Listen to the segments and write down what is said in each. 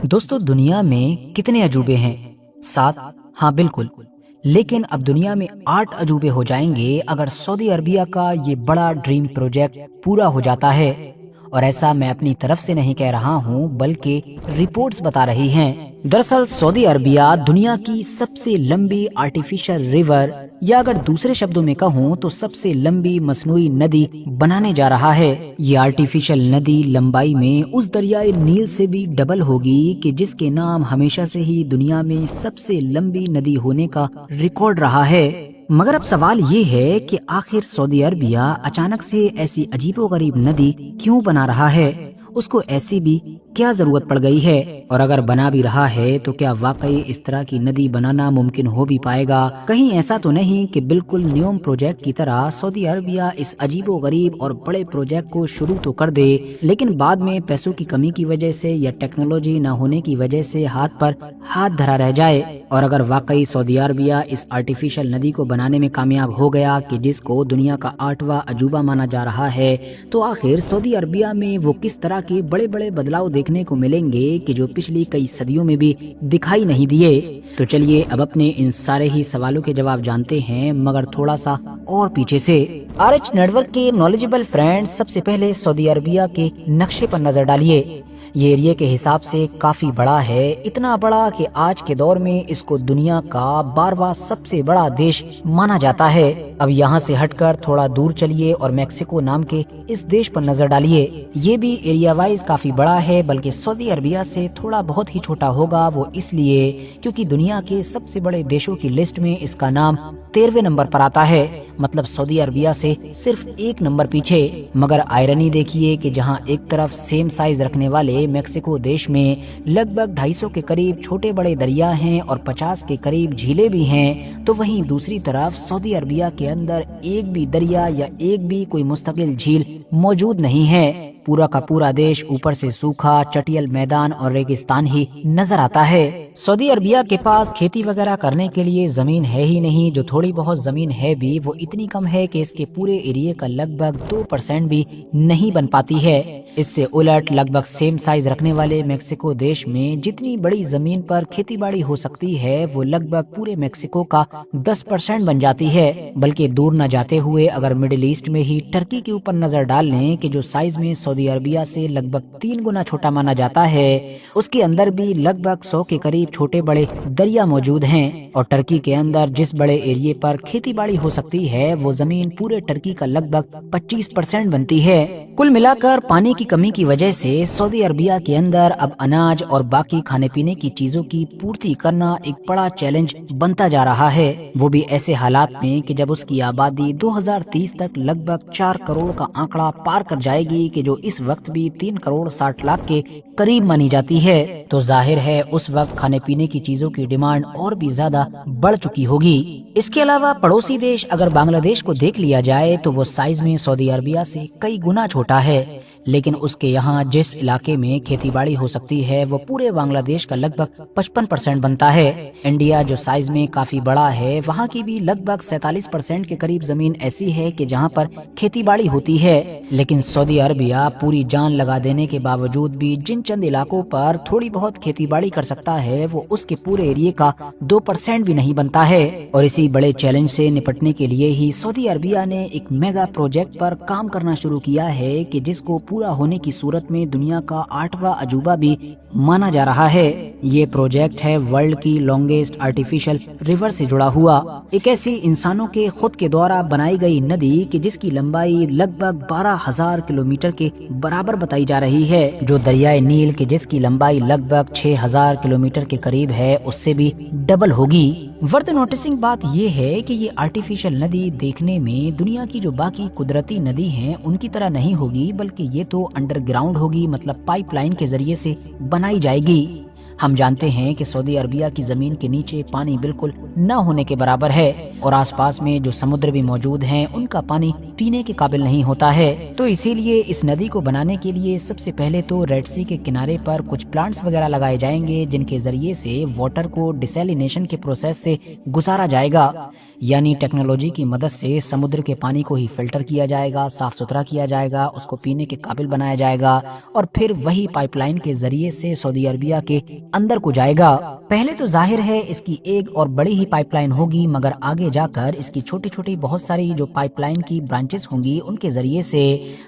दोस्तों, दुनिया में कितने अजूबे हैं? 7? हाँ बिल्कुल। लेकिन अब दुनिया में 8 अजूबे हो जाएंगे अगर सऊदी अरबिया का ये बड़ा ड्रीम प्रोजेक्ट पूरा हो जाता है। और ऐसा मैं अपनी तरफ से नहीं कह रहा हूँ, बल्कि रिपोर्ट्स बता रही हैं। दरअसल सऊदी अरबिया दुनिया की सबसे लंबी आर्टिफिशियल रिवर, या अगर दूसरे शब्दों में कहूँ तो सबसे लंबी मसनूई नदी बनाने जा रहा है। ये आर्टिफिशियल नदी लंबाई में उस दरियाए नील से भी डबल होगी कि जिसके नाम हमेशा से ही दुनिया में सबसे लंबी नदी होने का रिकॉर्ड रहा है। मगर अब सवाल ये है कि आखिर सऊदी अरबिया अचानक से ऐसी अजीबोगरीब नदी क्यों बना रहा है? उसको ऐसी भी क्या जरूरत पड़ गई है? और अगर बना भी रहा है तो क्या वाकई इस तरह की नदी बनाना मुमकिन हो भी पाएगा? कहीं ऐसा तो नहीं कि बिल्कुल न्यूम प्रोजेक्ट की तरह सऊदी अरबिया इस अजीबोगरीब और बड़े प्रोजेक्ट को शुरू तो कर दे, लेकिन बाद में पैसों की कमी की वजह से या टेक्नोलॉजी न होने की वजह से हाथ पर हाथ धरा रह जाए। और अगर वाकई सऊदी अरबिया इस आर्टिफिशियल नदी को बनाने में कामयाब हो गया कि जिसको दुनिया का 8वां अजूबा माना जा रहा है, तो आखिर सऊदी अरबिया में वो किस तरह के बड़े बड़े बदलाव देखने को मिलेंगे कि जो पिछली कई सदियों में भी दिखाई नहीं दिए। तो चलिए अब अपने इन सारे ही सवालों के जवाब जानते हैं, मगर थोड़ा सा और पीछे से। RH नेटवर्क के नॉलेजेबल फ्रेंड्स, सबसे पहले सऊदी अरबिया के नक्शे पर नजर डालिए। ये एरिया के हिसाब से काफी बड़ा है, इतना बड़ा कि आज के दौर में इसको दुनिया का 12वां सबसे बड़ा देश माना जाता है। अब यहाँ से हटकर थोड़ा दूर चलिए और मैक्सिको नाम के इस देश पर नजर डालिए। ये भी एरिया वाइज काफी बड़ा है, बल्कि सऊदी अरबिया से थोड़ा बहुत ही छोटा होगा। वो इसलिए क्योंकि दुनिया के सबसे बड़े देशों की लिस्ट में इसका नाम 13वें नंबर पर आता है, मतलब सऊदी अरबिया से सिर्फ 1 नंबर पीछे। मगर आयरनी देखिए कि जहाँ एक तरफ सेम साइज रखने वाले मैक्सिको देश में लगभग 250 के करीब छोटे बड़े दरिया हैं और 50 के करीब झीलें भी हैं, तो वहीं दूसरी तरफ सऊदी अरबिया के अंदर एक भी दरिया या एक भी कोई मुस्तकिल झील मौजूद नहीं है। पूरा का पूरा देश ऊपर से सूखा चटियल मैदान और रेगिस्तान ही नजर आता है। सऊदी अरबिया के पास खेती वगैरह करने के लिए जमीन है ही नहीं। जो थोड़ी बहुत जमीन है भी वो इतनी कम है कि इसके पूरे एरिया का लगभग 2% भी नहीं बन पाती है। इससे उलट लगभग सेम साइज रखने वाले मैक्सिको देश में जितनी बड़ी जमीन पर खेतीबाड़ी हो सकती है वो लगभग पूरे मैक्सिको का 10% बन जाती है। बल्कि दूर न जाते हुए अगर मिडिल ईस्ट में ही टर्की के ऊपर नजर डाल लें कि जो साइज में सऊदी अरबिया से लगभग 3 गुना छोटा माना जाता है, उसके अंदर भी लगभग 100 के करीब छोटे बड़े दरिया मौजूद हैं। और टर्की के अंदर जिस बड़े एरिया पर खेतीबाड़ी हो सकती है वो जमीन पूरे टर्की का लगभग 25% बनती है। कुल मिलाकर पानी की कमी की वजह से सऊदी अरबिया के अंदर अब अनाज और बाकी खाने पीने की चीजों की पूर्ति करना एक बड़ा चैलेंज बनता जा रहा है। वो भी ऐसे हालात में कि जब उसकी आबादी 2030 तक लगभग 4 करोड़ का आंकड़ा पार कर जाएगी, कि जो इस वक्त भी 3 करोड़ 60 लाख के करीब मानी जाती है। तो जाहिर है उस वक्त खाने पीने की चीजों की डिमांड और भी ज्यादा बढ़ चुकी होगी। इसके अलावा पड़ोसी देश अगर बांग्लादेश को देख लिया जाए तो वो साइज में सऊदी अरबिया से कई गुना छोटा है, लेकिन उसके यहाँ जिस इलाके में खेतीबाड़ी हो सकती है वो पूरे बांग्लादेश का लगभग 55% बनता है। इंडिया जो साइज में काफी बड़ा है, वहाँ की भी लगभग 47% के करीब जमीन ऐसी है कि जहाँ पर खेतीबाड़ी होती है। लेकिन सऊदी अरबिया पूरी जान लगा देने के बावजूद भी जिन चंद इलाकों पर थोड़ी बहुत खेतीबाड़ी कर सकता है वो उसके पूरे एरिया का 2% भी नहीं बनता है। और इसी बड़े चैलेंज से निपटने के लिए ही सऊदी अरबिया ने एक मेगा प्रोजेक्ट पर काम करना शुरू किया है कि जिसको पूरा होने की सूरत में दुनिया का 8वां अजूबा भी माना जा रहा है। ये प्रोजेक्ट है वर्ल्ड की लॉन्गेस्ट आर्टिफिशियल रिवर से जुड़ा हुआ एक ऐसी इंसानों के खुद के द्वारा बनाई गई नदी कि जिसकी लंबाई लगभग 12,000 किलोमीटर के बराबर बताई जा रही है। जो दरियाए नील के जिसकी लंबाई लगभग 6,000 किलोमीटर के करीब है उससे भी डबल होगी। वर्थ नोटिसिंग बात ये है कि ये आर्टिफिशियल नदी देखने में दुनिया की जो बाकी कुदरती नदी हैं उनकी तरह नहीं होगी, बल्कि ये तो अंडरग्राउंड होगी, मतलब पाइपलाइन के जरिए से बनाई जाएगी। हम जानते हैं कि सऊदी अरबिया की जमीन के नीचे पानी बिल्कुल न होने के बराबर है, और आसपास में जो समुद्र भी मौजूद हैं उनका पानी पीने के काबिल नहीं होता है। तो इसीलिए इस नदी को बनाने के लिए सबसे पहले तो रेड सी के किनारे पर कुछ प्लांट्स वगैरह लगाए जाएंगे, जिनके जरिए से वाटर को डिसैलिनेशन के प्रोसेस से गुजारा जाएगा, यानी टेक्नोलॉजी की मदद से समुद्र के पानी को ही फिल्टर किया जाएगा, साफ सुथरा किया जाएगा, उसको पीने के काबिल बनाया जाएगा और फिर वही पाइपलाइन के जरिए से सऊदी अरबिया के अंदर को जाएगा। पहले तो जाहिर है इसकी एक और बड़ी ही पाइपलाइन होगी, मगर आगे जाकर इसकी छोटी छोटी बहुत सारी जो पाइपलाइन की ब्रांचेस होंगी उनके जरिए से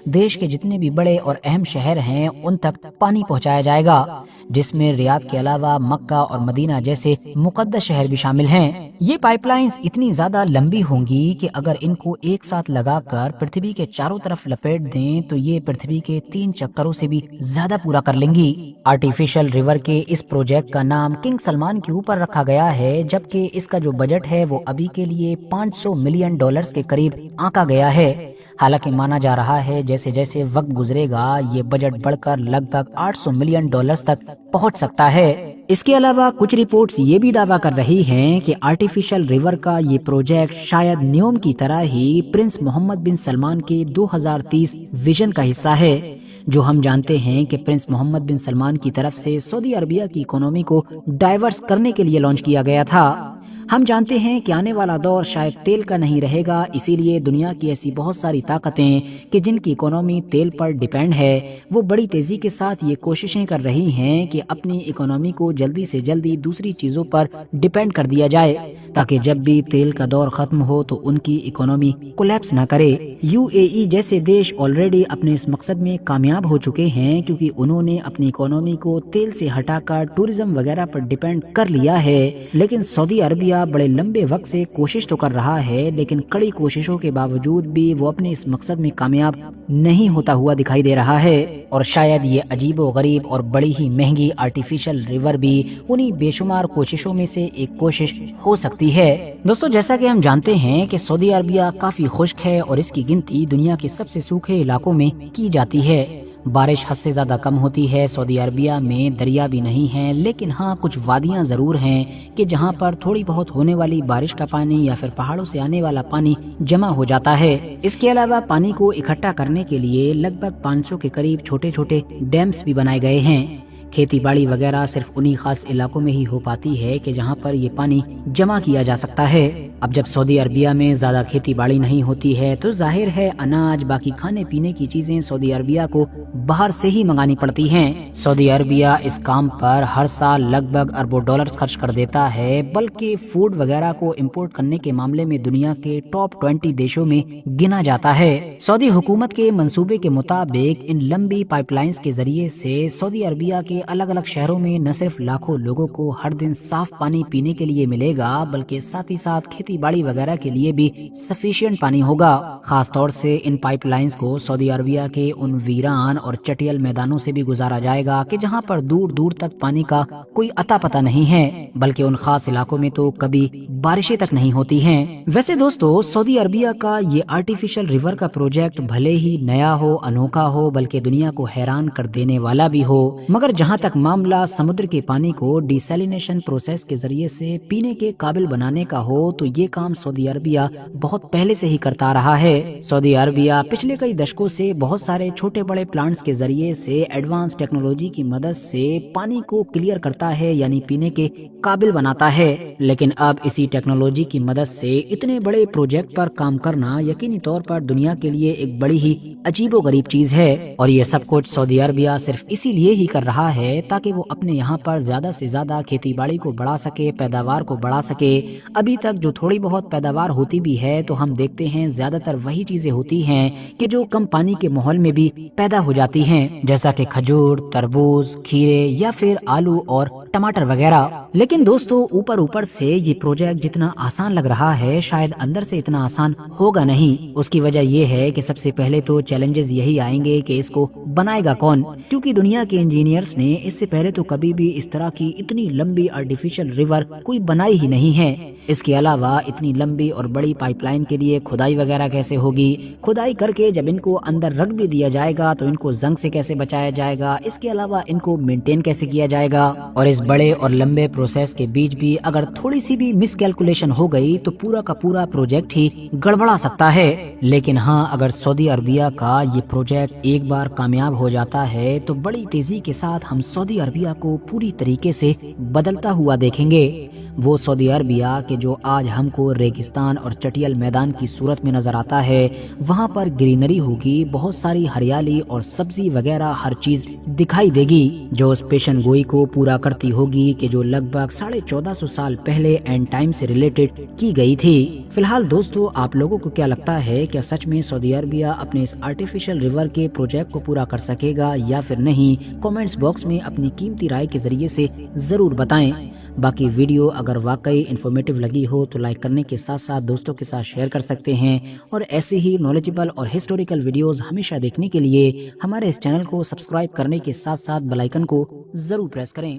देश के जितने भी बड़े और अहम शहर हैं उन तक पानी पहुंचाया जाएगा, जिसमें रियाद के अलावा मक्का और मदीना जैसे मुकद्दस शहर भी शामिल हैं। ये पाइपलाइंस इतनी ज्यादा लंबी होंगी कि अगर इनको एक साथ लगाकर पृथ्वी के चारों तरफ लपेट दें तो ये पृथ्वी के 3 चक्करों से भी ज्यादा पूरा कर लेंगी। आर्टिफिशियल रिवर के इस प्रोजेक्ट का नाम किंग सलमान के ऊपर रखा गया है, जबकि इसका जो बजट है वो अभी के लिए $500 मिलियन के करीब आंका गया है। हालांकि माना जा रहा है जैसे जैसे वक्त गुजरेगा ये बजट बढ़कर लगभग $800 मिलियन तक पहुंच सकता है। इसके अलावा कुछ रिपोर्ट्स ये भी दावा कर रही हैं कि आर्टिफिशियल रिवर का ये प्रोजेक्ट शायद न्योम की तरह ही प्रिंस मोहम्मद बिन सलमान के 2030 विजन का हिस्सा है, जो हम जानते हैं कि प्रिंस मोहम्मद बिन सलमान की तरफ से सऊदी अरबिया की इकोनॉमी को डाइवर्स करने के लिए लॉन्च किया गया था। हम जानते हैं कि आने वाला दौर शायद तेल का नहीं रहेगा, इसीलिए दुनिया की ऐसी बहुत सारी ताकतें कि जिनकी इकोनॉमी तेल पर डिपेंड है वो बड़ी तेजी के साथ ये कोशिशें कर रही हैं कि अपनी इकोनॉमी को जल्दी से जल्दी दूसरी चीजों पर डिपेंड कर दिया जाए, ताकि जब भी तेल का दौर खत्म हो तो उनकी इकोनॉमी कोलैप्स ना करे। यूएई जैसे देश ऑलरेडी अपने इस मकसद में कामयाब हो चुके हैं, क्योंकि उन्होंने अपनी इकोनॉमी को तेल से हटाकर टूरिज्म वगैरह पर डिपेंड कर लिया है। लेकिन सऊदी अरबिया बड़े लंबे वक्त से कोशिश तो कर रहा है, लेकिन कड़ी कोशिशों के बावजूद भी वो अपने इस मकसद में कामयाब नहीं होता हुआ दिखाई दे रहा है। और शायद ये अजीबो गरीब और बड़ी ही महंगी आर्टिफिशियल रिवर भी उन्हीं बेशुमार कोशिशों में से एक कोशिश हो सकती है। दोस्तों, जैसा कि हम जानते हैं कि सऊदी अरबिया काफी खुश्क है और इसकी गिनती दुनिया के सबसे सूखे इलाकों में की जाती है। बारिश हद से ज्यादा कम होती है। सऊदी अरबिया में दरिया भी नहीं है, लेकिन हाँ कुछ वादियां जरूर हैं कि जहाँ पर थोड़ी बहुत होने वाली बारिश का पानी या फिर पहाड़ों से आने वाला पानी जमा हो जाता है। इसके अलावा पानी को इकट्ठा करने के लिए लगभग 500 के करीब छोटे छोटे डैम्स भी बनाए गए हैं। खेती बाड़ी वगैरह सिर्फ उन्हीं खास इलाकों में ही हो पाती है कि जहाँ पर ये पानी जमा किया जा सकता है। अब जब सऊदी अरबिया में ज्यादा खेती बाड़ी नहीं होती है तो जाहिर है अनाज बाकी खाने पीने की चीजें सऊदी अरबिया को बाहर से ही मंगानी पड़ती हैं। सऊदी अरबिया इस काम पर हर साल लगभग अरबों डॉलर्स खर्च कर देता है, बल्कि फूड वगैरह को इंपोर्ट करने के मामले में दुनिया के टॉप 20 देशों में गिना जाता है। सऊदी हुकूमत के मंसूबे के मुताबिक इन लंबी पाइपलाइंस के जरिए से सऊदी अरबिया के अलग अलग शहरों में न सिर्फ लाखों लोगों को हर दिन साफ पानी पीने के लिए मिलेगा, बल्कि साथ ही साथ खेती बाड़ी वगैरह के लिए भी सफिशिएंट पानी होगा। खास तौर से इन पाइपलाइंस को सऊदी अरबिया के उन वीरान और चटियल मैदानों से भी गुजारा जाएगा कि जहां पर दूर दूर तक पानी का कोई अता पता नहीं है, बल्कि उन खास इलाकों में तो कभी बारिशें तक नहीं होती हैं। वैसे दोस्तों, सऊदी अरबिया का ये आर्टिफिशियल रिवर का प्रोजेक्ट भले ही नया हो, अनोखा हो, बल्कि दुनिया को हैरान कर देने वाला भी हो, मगर जहां तक मामला समुद्र के पानी को डिसैलिनेशन प्रोसेस के जरिए से पीने के काबिल बनाने का हो तो ये काम सऊदी अरबिया बहुत पहले से ही करता रहा है। सऊदी अरबिया पिछले कई दशकों से बहुत सारे छोटे बड़े प्लांट्स के जरिए से एडवांस टेक्नोलॉजी की मदद से पानी को क्लियर करता है, यानी पीने के काबिल बनाता है। लेकिन अब इसी टेक्नोलॉजी की मदद से इतने बड़े प्रोजेक्ट पर काम करना यकीनी तौर पर दुनिया के लिए एक बड़ी ही अजीबो गरीब चीज है। और ये सब कुछ सऊदी अरबिया सिर्फ इसीलिए ही कर रहा है ताकि वो अपने यहाँ पर ज्यादा से ज्यादा खेती बाड़ी को बढ़ा सके, पैदावार को बढ़ा सके। अभी तक जो थोड़ी बहुत पैदावार होती भी है तो हम देखते हैं ज्यादातर वही चीजें होती हैं कि जो कम पानी के माहौल में भी पैदा हो जाती हैं, जैसा कि खजूर, तरबूज, खीरे या फिर आलू और टमाटर वगैरह। लेकिन दोस्तों, ऊपर ऊपर से ये प्रोजेक्ट जितना आसान लग रहा है शायद अंदर से इतना आसान होगा नहीं। उसकी वजह ये है कि सबसे पहले तो चैलेंजेस यही आएंगे कि इसको बनाएगा कौन, क्योंकि दुनिया के इंजीनियर्स ने इससे पहले तो कभी भी इस तरह की इतनी लंबी आर्टिफिशियल रिवर कोई बनाई ही नहीं है। इसके अलावा इतनी लंबी और बड़ी पाइपलाइन के लिए खुदाई वगैरह कैसे होगी, खुदाई करके जब इनको अंदर रख भी दिया जाएगा तो इनको जंग से कैसे बचाया जाएगा, इसके अलावा इनको मेंटेन कैसे किया जाएगा। और इस اس بڑے اور لمبے پروسیس کے بیچ بھی اگر تھوڑی سی بھی مس کیلکولیشن ہو گئی تو پورا کا پورا پروجیکٹ ہی گڑبڑا سکتا ہے۔ لیکن ہاں، اگر سعودی عربیہ کا یہ پروجیکٹ ایک بار کامیاب ہو جاتا ہے تو بڑی تیزی کے ساتھ ہم سعودی عربیہ کو پوری طریقے سے بدلتا ہوا دیکھیں گے۔ وہ سعودی عربیہ کہ جو آج ہم کو ریگستان اور چٹیل میدان کی صورت میں نظر آتا ہے، وہاں پر گرینری ہوگی، بہت ساری ہریالی اور سبزی وغیرہ ہر چیز دکھائی دے گی، جو اس پیشن گوئی کو پورا کرتی ہوگی کہ جو لگ بھگ 1450 سال پہلے اینڈ ٹائم سے ریلیٹڈ کی گئی تھی۔ فی الحال دوستو، آپ لوگوں کو کیا لگتا ہے، کیا سچ میں سعودی عربیہ اپنے اس آرٹیفیشل ریور کے پروجیکٹ کو پورا کر سکے گا یا پھر نہیں؟ کامنٹس باکس میں اپنی قیمتی رائے کے ذریعے سے ضرور بتائیں۔ باقی ویڈیو اگر واقعی انفارمیٹیو لگی ہو تو لائک کرنے کے ساتھ ساتھ دوستوں کے ساتھ شیئر کر سکتے ہیں، اور ایسے ہی نالجبل اور ہسٹوریکل ویڈیوز ہمیشہ دیکھنے کے لیے ہمارے اس چینل کو سبسکرائب کرنے کے ساتھ ساتھ بیل آئیکن کو ضرور پریس کریں۔